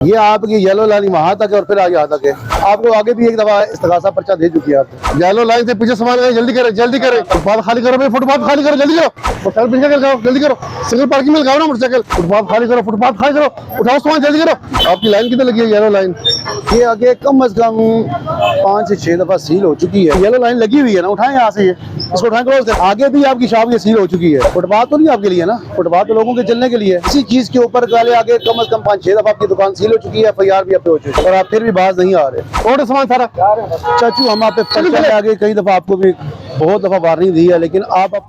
ये आपकी yellow line वहाँ तक है और फिर आगे यहाँ तक है। आपको आगे भी एक दफा इस्तगासा पर्चा दे चुकी है आपको। येलो लाइन से पीछे सामान है, जल्दी करें जल्दी करें। फुटपाथ खाली करो भाई, फुटपाथ खाली करो, जल्दी करो। मोटरसाइकिल पीछे लगाओ, जल्दी करो। सिंगल पार्किंग में लगाओ ना मोटरसाइकिल। फुटपाथ खाली करो, फुटपाथ खाली करो, उठाओ सामान जल्दी करो। आपकी लाइन कितने लगी है? येलो लाइन ये आगे कम अज कम 5 से 6 दफा सील हो चुकी है। येलो लाइन लगी हुई है ना, उठाएं यहाँ से, ये इसको उठाएं क्लोज करें। आगे भी आपकी शॉप ये सील हो चुकी है। फुटपाथ तो नहीं आपके लिए ना, फुटपाथ तो लोगों के चलने के लिए। इसी चीज के ऊपर वाले आगे कम अज कम 5-6 दफा आपकी दुकान सील हो चुकी है, FIR भी आप पे हो चुकी है और आप फिर भी बाज नहीं आ रहे। और सामान सारा चाचू हम आप पे आगे कई दफा आपको भी बहुत दफा वार्निंग दी है, लेकिन आप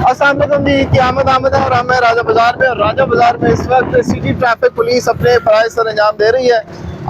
अस्सलाम वालेकुम जी, क़यामत आमद है और हम हैं राजा बाजार में। और राजा बाजार में इस वक्त सिटी ट्रैफिक पुलिस अपने फ़राइज़ सर अंजाम दे रही है।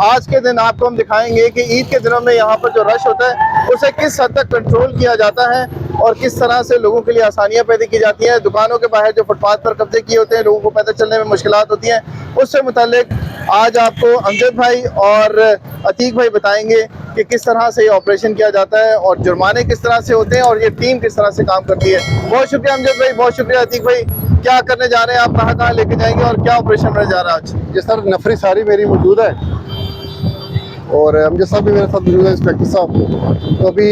आज के दिन आपको हम दिखाएंगे कि ईद के दिनों में यहाँ पर जो रश होता है उसे किस हद तक कंट्रोल किया जाता है और किस तरह से लोगों के लिए आसानियाँ पैदा की जाती हैं। दुकानों के बाहर जो फुटपाथ पर कब्जे किए होते हैं, लोगों को पैदल चलने में मुश्किलात होती हैं, उससे मुतालिक आज आपको अमजद भाई और अतीक भाई बताएंगे कि किस तरह से ये ऑपरेशन किया जाता है और जुर्माने किस तरह से होते हैं और ये टीम किस तरह से काम करती है। बहुत शुक्रिया अमजद भाई, बहुत शुक्रिया अतीक भाई। क्या करने जा रहे हैं आप, कहाँ कहाँ लेके जाएंगे और क्या ऑपरेशन होने जा रहा है आज? जी सर, नफरी सारी मेरी मौजूद है और अमजद साहब भी मेरे साथ मौजूद है, इंस्पेक्टर साहब। तो अभी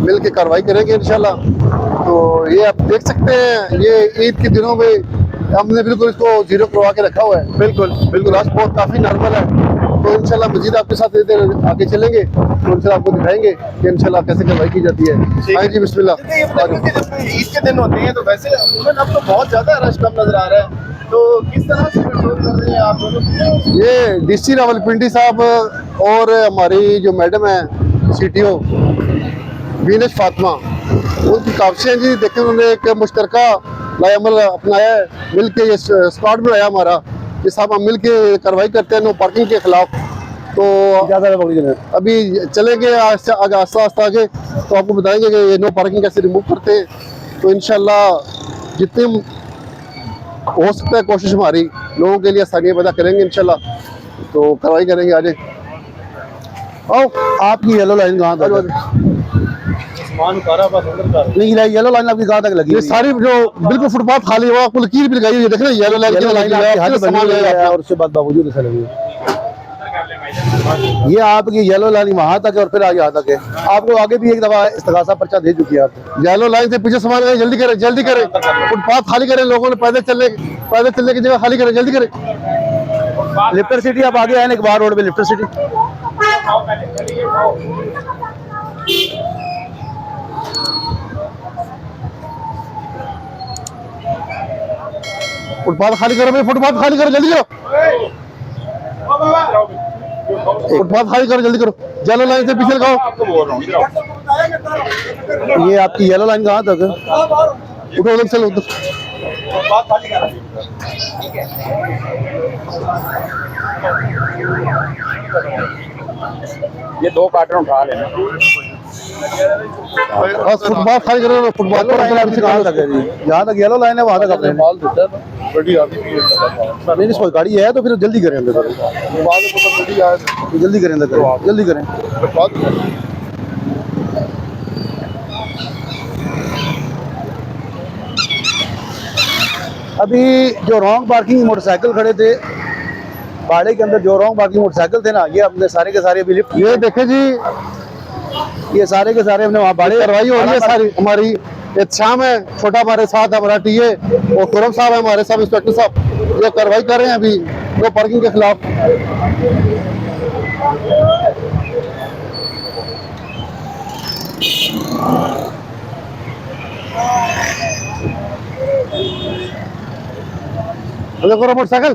मिल के कार्रवाई करेंगे इंशाल्लाह। तो ये आप देख सकते हैं, ये ईद के दिनों में हमने बिल्कुल इसको जीरो करवा के रखा हुआ है। बिल्कुल बिल्कुल, आज बहुत काफ़ी नॉर्मल है। तो इंशाल्लाह मजीद आपके साथ इधर आगे चलेंगे तो इंशाल्लाह आपको दिखाएंगे कि इंशाल्लाह कैसे कार्रवाई की जाती है। हाँ जी, बिस्मिल्लाह। ईद के दिन होते हैं तो वैसे अमूमन अब तो बहुत ज़्यादा रश कम नजर आ रहा है, तो किस तरह से कंट्रोल कर रहे हैं आप लोग? ये DC रावलपिंडी साहब और हमारी जो मैडम है CTO बीनश फातिमा, उनकी काफी हैं जी। देखें, उन्होंने एक मुश्तरका लाएअमल अपनाया है, मिल के ये स्क्वाड बनाया हमारा। ये साहब हम मिल के कार्रवाई करते हैं नो पार्किंग के खिलाफ। तो अभी चलेंगे आस्ता आस्ता आगे, तो आपको बताएंगे कि ये नो पार्किंग कैसे रिमूव करते हैं। तो इंशाल्लाह जितने हो सकता है कोशिश हमारी लोगों के लिए आसानियाँ पैदा करेंगे इंशाल्लाह। तो कार्रवाई करेंगे आगे। आओ, आपकी येलो लाइन कहाँ तक? नहीं, येलो लाइन आपकी कहाँ तक लगी? ये सारी जो बिल्कुल फुटपाथ खाली हुआ, आपको लकीर भी लगाई हुई है, देख रहे हैं येलो लाइन और उसके बाद बावजूद ऐसा लगी। ये आपकी येलो लाइन वहाँ तक है और फिर आगे यहाँ तक है। आपको आगे भी एक दफा इस्तगासा पर्चा दे चुकी है आपको। येलो लाइन से पीछे सामान है, जल्दी करें जल्दी करें। फुटपाथ खाली करें, लोगों ने पैदल चलने की जगह खाली करें, जल्दी करें। लिफ्टर सिटी आप आगे आए ना, इकबाल रोड पे लिफ्टर सिटी। फुटपाथ खाली करो भाई, फुटपाथ खाली करो, जल्दी करो। फुटपाथ खाली करो, जल्दी करो। येलो लाइन से पीछे लगाओ। ये आपकी येलो लाइन कहाँ तक है? उठो उधर, चलो उधर। ये 2 कार्टन उठा लेना। फुटपाथ खाली करो। फुटपाथ कहाँ तक है जी? जहाँ तक येलो लाइन है वहाँ तक अपने नहीं, कोई गाड़ी है तो फिर जल्दी करें अंदर, जल्दी करें अंदर, जल्दी करें। अभी जो रॉन्ग पार्किंग मोटरसाइकिल खड़े थे बाड़े के अंदर, जो रॉन्ग पार्किंग मोटरसाइकिल थे ना, ये अपने सारे के सारे अभी लिफ्ट। ये देखें जी, ये सारे के सारे हमने वहाँ बाड़े कार्रवाई हो रही है सारी। हमारी एहतशाम है, छोटा हमारे साथ हमारा TA और खुरम साहब है हमारे साथ, इंस्पेक्टर साहब। ये कार्रवाई कर रहे हैं अभी नो पार्किंग के खिलाफ। अंदर करो मोटरसाइकिल।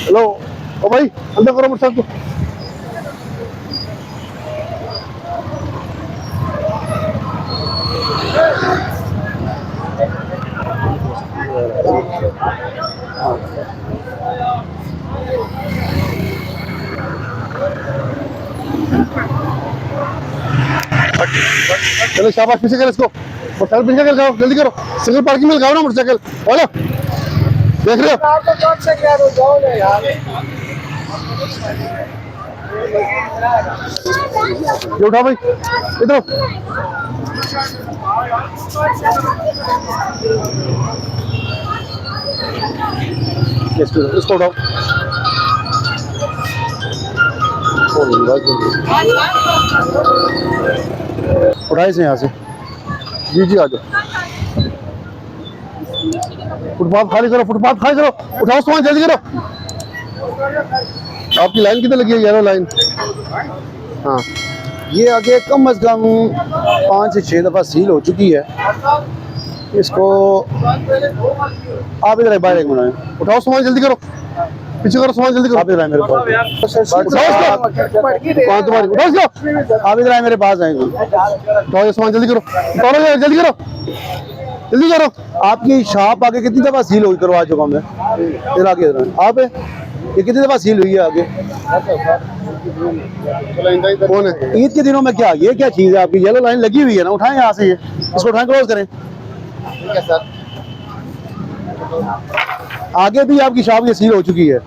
हेलो ओ भाई, अंदर करो मोटरसाइकिल। चलो शाबाश, पीछे कर इसको, मोटरसाइकिल पीछे कर जाओ, जल्दी करो, सिंगल पार्किंग में लगाओ ना मोटरसाइकिल। बोलो, देख रहे हो? ये उठाओ भाई, इधर इसको उठाओ। उठाए से यहाँ से, जी जी आ जाओ। फुटपाथ खाली करो, फुटपाथ खाली करो, उठाओ सामान जल्दी करो। आपकी लाइन कितने लगी है? Yellow line. हाँ, ये आगे कम से कम 5 से 6 दफ़ा सील हो चुकी है। इसको आप इधर बाहर एक मिनट, उठाओ सामान जल्दी करो, पीछे करो सामान जल्दी करो। आप इधर आए मेरे पास, दुकान तुम्हारी, उठाओ इसको। आप इधर आए मेरे पास, आएंगे, उठाओ ये सामान जल्दी करो, उठाओ जल्दी करो, जल्दी करो। आपकी शॉप आगे कितनी दफ़ा सील हुई करवा चुका मैं? इधर आगे, इधर आप ये कितनी दफ़ा सील हुई है आगे? कौन है? ईद के दिनों में क्या, ये क्या चीज़ है आपकी? येलो लाइन लगी हुई है ना, उठाएं यहाँ से, ये इसको उठाएं, क्लोज करें। ठीक है सर। आगे भी आपकी शॉप ये सील हो चुकी है।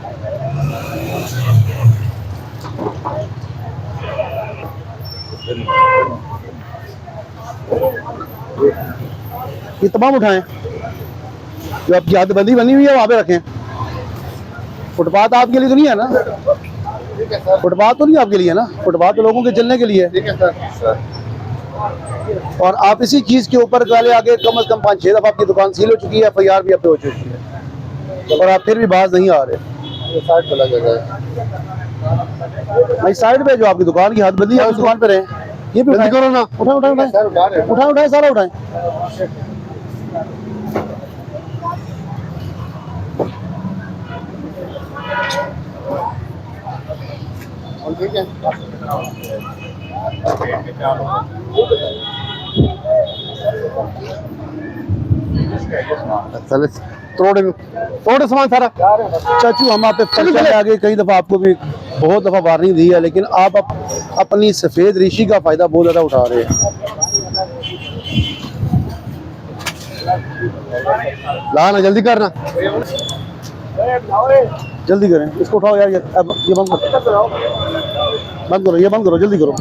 ये तमाम उठाएं, जो आपकी हदबंदी बनी हुई है वहाँ पे रखें। फुटपाथ आपके लिए तो नहीं है ना? फुटपाथ तो नहीं आपके लिए ना, फुटपाथ तो लोगों के चलने के लिए है। ठीक है सर। और आप इसी चीज़ के ऊपर गाले आगे कम से कम 5-6 दफ़ा आपकी दुकान सील हो चुकी है, FIR भी आप पे हो चुकी है, और आप फिर भी बाज नहीं आ रहे। साइड पे लगा भाई, साइड पे जो आपकी दुकान की हदबंदी है उस दुकान पे रहे। ये भी उठाए करो ना, उठाए उठाए उठाए उठाए उठाए, सारा उठाए। ठीक है, थोड़े सामान सारा। चाचू, हम आप पे पर्चा आगे कई दफ़ा आपको भी बहुत दफ़ा वार्निंग दी है, लेकिन आप अपनी सफ़ेद ऋषि का फ़ायदा बहुत ज़्यादा उठा रहे हैं। लाना, जल्दी करना, जल्दी करें, इसको उठाओ यार। ये बंद करो, बंद करो, ये बंद करो, जल्दी करो।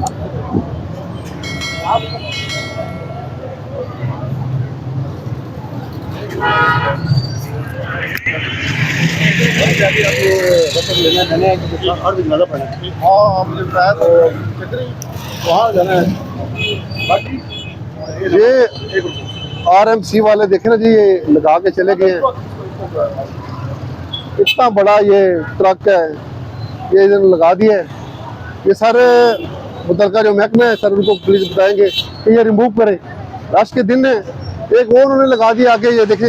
और भी ज़्यादा पड़ा। हाँ, मुझे बताया तो वहाँ जाना है। ये RMC वाले देखे ना जी, ये लगा के चले गए हैं। इतना बड़ा ये ट्रक है, ये इधर लगा दिया है। ये सारे मुतलका जो महकमा है सर, उनको पुलिस बताएंगे कि ये रिमूव करें। रश के दिन है। एक वो उन्होंने लगा दिया आगे, ये देखें,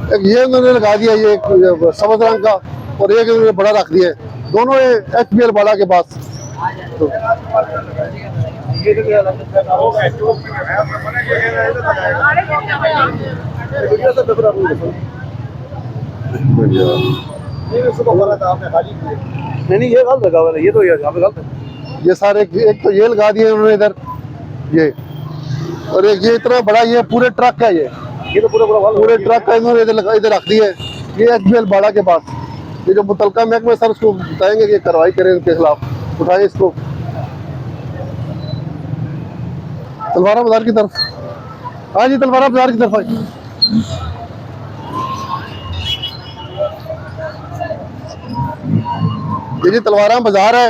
एक ये उन्होंने लगा दिया, ये सफेद रंग का, और एक उन्होंने बड़ा रख दिया है, दोनों ये HBL वाला के पास। तो नहीं, ये गलत लगा हुआ है, ये तो गलत है। ये सारे, एक तो ये लगा दिए उन्होंने इधर, ये, और एक ये इतना बड़ा, ये पूरे ट्रक का, ये तो पूरे ट्रक का इन्होंने इधर रख दिया है, ये HBL बाड़ा के पास। ये जो मुतलका महकमा सर, उसको बताएंगे कि कार्रवाई करें इनके खिलाफ, उठाए इसको। तलवारा बाजार की तरफ, हाँ जी, तलवारा बाजार की तरफ आई। ये जी तलवारा बाजार है,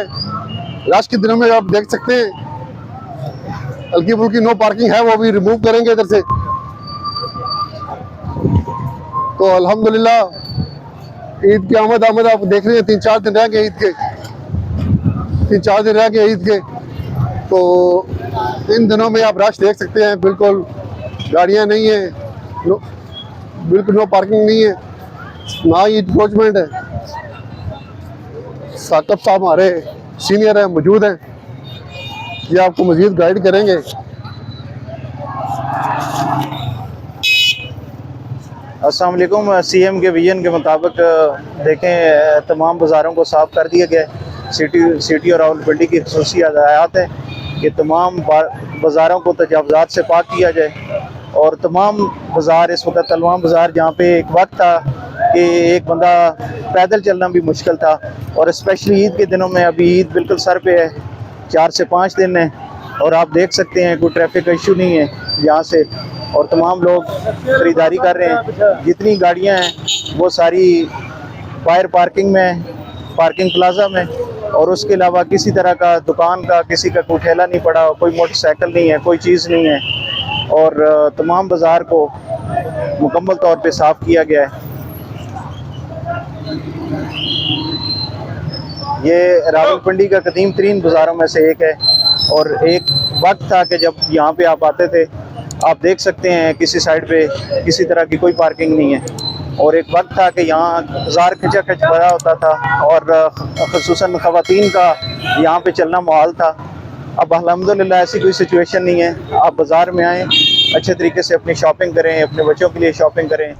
रश के दिनों में आप देख सकते हैं। हल्की फुल्की नो पार्किंग है, वो भी रिमूव करेंगे इधर से। तो अल्हम्दुलिल्लाह ईद की आमद आप देख रहे हैं। 3-4 दिन रह गए ईद के, 3-4 दिन रह गए ईद के। तो इन दिनों में आप रश देख सकते हैं, बिल्कुल गाड़ियां नहीं है, बिल्कुल नो पार्किंग नहीं है, ना ही इंक्रोचमेंट है। साकब साहब हमारे सीनियर हैं, मौजूद हैं, ये आपको मजीद गाइड करेंगे। अस्सलाम वालेकुम। CM के विजन के मुताबिक देखें, तमाम बाज़ारों को साफ़ कर दिया गया है। सिटी और रावलपिंडी की खसूसी हदायत है कि तमाम बाज़ारों को तजावज़ात से पाक किया जाए। और तमाम बाज़ार इस वक्त तलवाम बाज़ार, जहाँ पे एक वक्त था कि एक बंदा पैदल चलना भी मुश्किल था, और स्पेशली ईद के दिनों में, अभी ईद बिल्कुल सर पे है, 4 से 5 दिन है, और आप देख सकते हैं कोई ट्रैफिक का इशू नहीं है यहाँ से, और तमाम लोग ख़रीदारी कर रहे हैं। जितनी गाड़ियाँ हैं वो सारी बाहर पार्किंग में, पार्किंग प्लाजा में, और उसके अलावा किसी तरह का दुकान का, किसी का कोई ठेला नहीं पड़ा, कोई मोटरसाइकिल नहीं है, कोई चीज़ नहीं है, और तमाम बाज़ार को मुकम्मल तौर पे साफ़ किया गया है। ये रावलपिंडी का कदीम तरीन बाज़ारों में से एक है, और एक वक्त था कि जब यहाँ पे आप आते थे, आप देख सकते हैं किसी साइड पे किसी तरह की कोई पार्किंग नहीं है, और एक वक्त था कि यहाँ बाज़ार खचाखच भरा होता था, और ख़ुसूसन ख़वातीन का यहाँ पे चलना मुहाल था। अब अल्हम्दुलिल्लाह ऐसी कोई सिचुएशन नहीं है। आप बाज़ार में आएँ, अच्छे तरीके से अपनी शॉपिंग करें, अपने बच्चों के लिए शॉपिंग करें।